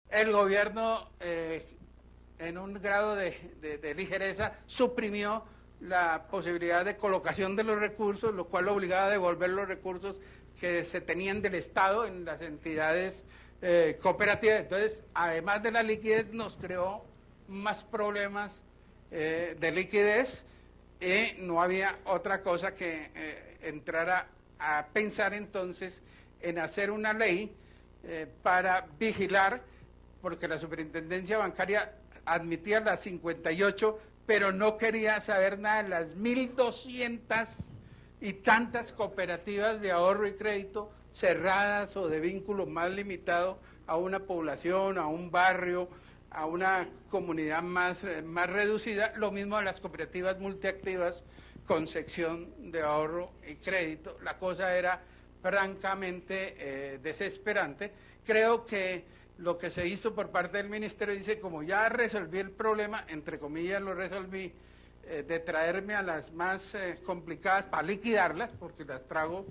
el gobierno, en un grado de ligereza, suprimió la posibilidad de colocación de los recursos, lo cual obligaba a devolver los recursos que se tenían del Estado en las entidades cooperativas. Entonces, además de la liquidez, nos creó más problemas de liquidez, y no había otra cosa que entrar a pensar entonces en hacer una ley para vigilar, porque la superintendencia bancaria admitía las 58, pero no quería saber nada de las 1.200 y tantas cooperativas de ahorro y crédito cerradas o de vínculo más limitado a una población, a un barrio, a una comunidad más reducida. Lo mismo a las cooperativas multiactivas con sección de ahorro y crédito. La cosa era francamente desesperante. Creo que lo que se hizo por parte del ministerio, dice, como ya resolví el problema, entre comillas lo resolví, de traerme a las más complicadas para liquidarlas, porque las trago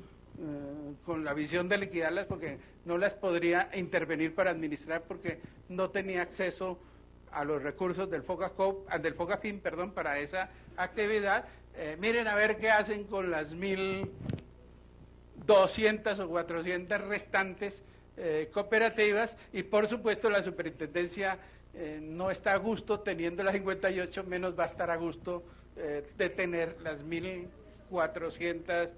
con la visión de liquidarlas, porque no las podría intervenir para administrar, porque no tenía acceso a los recursos del FOGAFIN, para esa actividad. Miren a ver qué hacen con las 1.200 o 400 restantes cooperativas, y por supuesto la superintendencia no está a gusto teniendo las 58, menos va a estar a gusto de tener las 1.400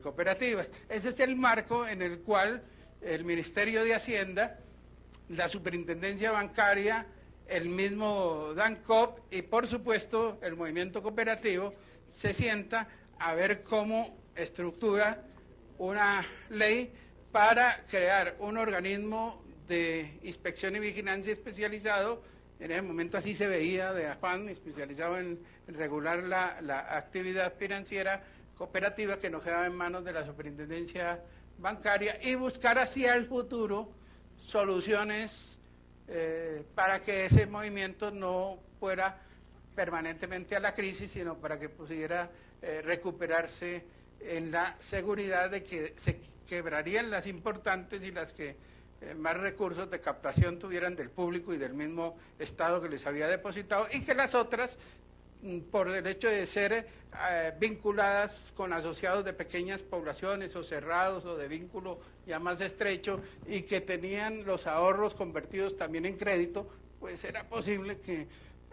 cooperativas. Ese es el marco en el cual el Ministerio de Hacienda, la superintendencia bancaria, el mismo DANCOP y por supuesto el movimiento cooperativo se sienta a ver cómo estructura una ley para crear un organismo de inspección y vigilancia especializado. En ese momento así se veía, de afán, especializado en regular la actividad financiera cooperativa, que no quedaba en manos de la superintendencia bancaria, y buscar hacia el futuro soluciones para que ese movimiento no fuera permanentemente a la crisis, sino para que pudiera recuperarse en la seguridad de que se quebrarían las importantes y las que más recursos de captación tuvieran del público y del mismo Estado que les había depositado, y que las otras, por el hecho de ser vinculadas con asociados de pequeñas poblaciones o cerrados o de vínculo ya más estrecho, y que tenían los ahorros convertidos también en crédito, pues era posible que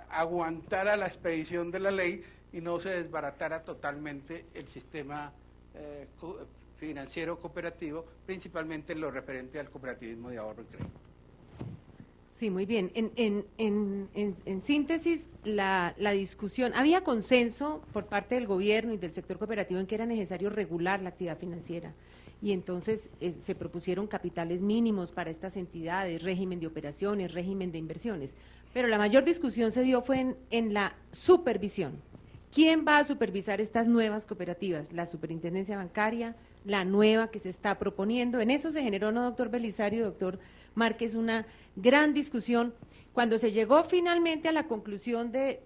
aguantara la expedición de la ley y no se desbaratara totalmente el sistema financiero cooperativo, principalmente en lo referente al cooperativismo de ahorro y crédito. Sí, muy bien. En síntesis, la discusión, había consenso por parte del gobierno y del sector cooperativo en que era necesario regular la actividad financiera, y entonces se propusieron capitales mínimos para estas entidades, régimen de operaciones, régimen de inversiones, pero la mayor discusión se dio fue en la supervisión. ¿Quién va a supervisar estas nuevas cooperativas? La superintendencia bancaria, la nueva que se está proponiendo. En eso se generó, ¿no, doctor Belisario, doctor Márquez, una gran discusión cuando se llegó finalmente a la conclusión de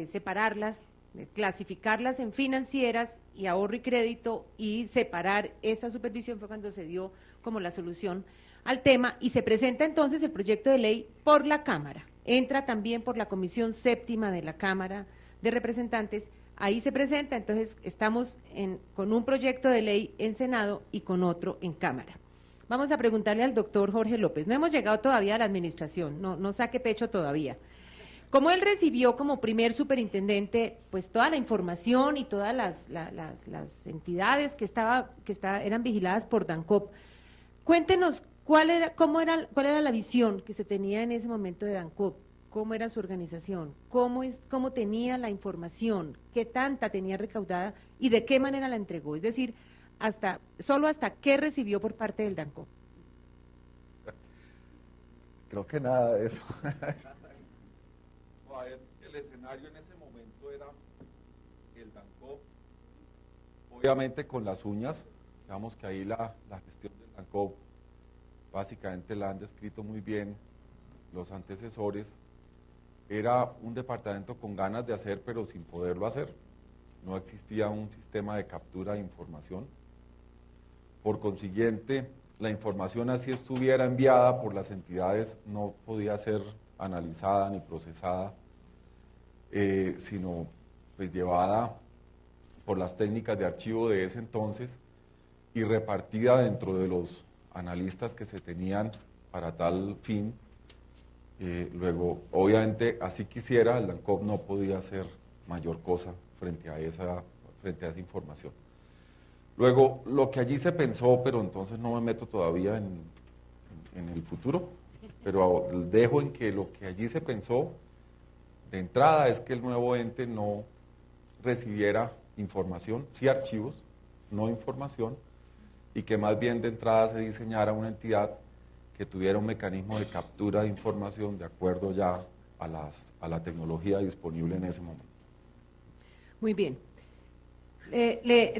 separarlas, de clasificarlas en financieras y ahorro y crédito, y separar esta supervisión, fue cuando se dio como la solución al tema, y se presenta entonces el proyecto de ley por la Cámara. Entra también por la Comisión Séptima de la Cámara de Representantes, ahí se presenta, entonces estamos con un proyecto de ley en Senado y con otro en Cámara. Vamos a preguntarle al doctor Jorge López, no hemos llegado todavía a la administración, no saque pecho todavía. Como él recibió como primer superintendente pues toda la información y todas las entidades que eran vigiladas por DANCOP, cuéntenos cuál era la visión que se tenía en ese momento de DANCOP. ¿Cómo era su organización? ¿Cómo tenía la información? ¿Qué tanta tenía recaudada? ¿Y de qué manera la entregó? Es decir, solo hasta qué recibió por parte del DANCOP. Creo que nada de eso. A ver, el escenario en ese momento era el DANCOP, obviamente con las uñas. Digamos que ahí la gestión del DANCOP básicamente la han descrito muy bien los antecesores. Era un departamento con ganas de hacer, pero sin poderlo hacer. No existía un sistema de captura de información. Por consiguiente, la información así estuviera enviada por las entidades no podía ser analizada ni procesada, sino pues llevada por las técnicas de archivo de ese entonces y repartida dentro de los analistas que se tenían para tal fin. Luego, obviamente, así quisiera, el DANCOP no podía hacer mayor cosa frente a esa información. Luego, lo que allí se pensó, pero entonces no me meto todavía en el futuro, pero dejo en que lo que allí se pensó de entrada es que el nuevo ente no recibiera información, sí archivos, no información, y que más bien de entrada se diseñara una entidad que tuviera un mecanismo de captura de información de acuerdo ya a la tecnología disponible en ese momento. Muy bien.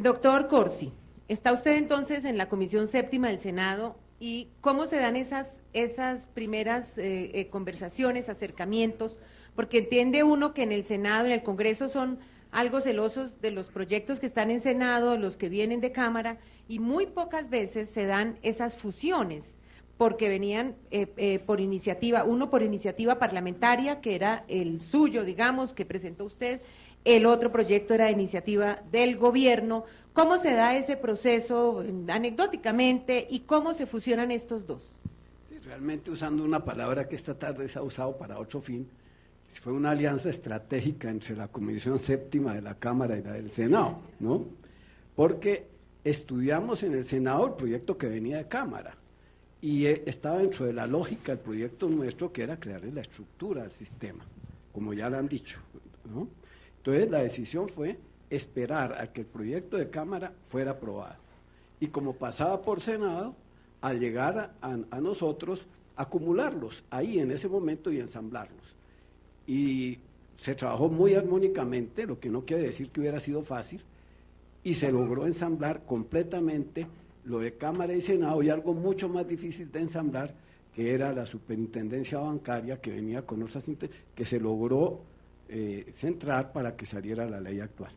Doctor Corsi, está usted entonces en la Comisión Séptima del Senado, y ¿cómo se dan esas primeras conversaciones, acercamientos? Porque entiende uno que en el Senado, en el Congreso, son algo celosos de los proyectos que están en Senado, de los que vienen de Cámara, y muy pocas veces se dan esas fusiones, porque venían por iniciativa, uno por iniciativa parlamentaria, que era el suyo, digamos, que presentó usted, el otro proyecto era de iniciativa del gobierno. ¿Cómo se da ese proceso anecdóticamente y cómo se fusionan estos dos? Sí, realmente, usando una palabra que esta tarde se ha usado para otro fin, fue una alianza estratégica entre la Comisión Séptima de la Cámara y la del Senado, ¿no? Porque estudiamos en el Senado el proyecto que venía de Cámara y estaba dentro de la lógica del proyecto nuestro, que era crearle la estructura al sistema, como ya lo han dicho, ¿no? Entonces la decisión fue esperar a que el proyecto de Cámara fuera aprobado. Y como pasaba por Senado, al llegar a nosotros, acumularlos ahí en ese momento y ensamblarlos. Y se trabajó muy armónicamente, lo que no quiere decir que hubiera sido fácil, y se logró ensamblar completamente lo de Cámara y Senado, y algo mucho más difícil de ensamblar, que era la superintendencia bancaria, que venía con otras, que se logró centrar para que saliera la ley actual.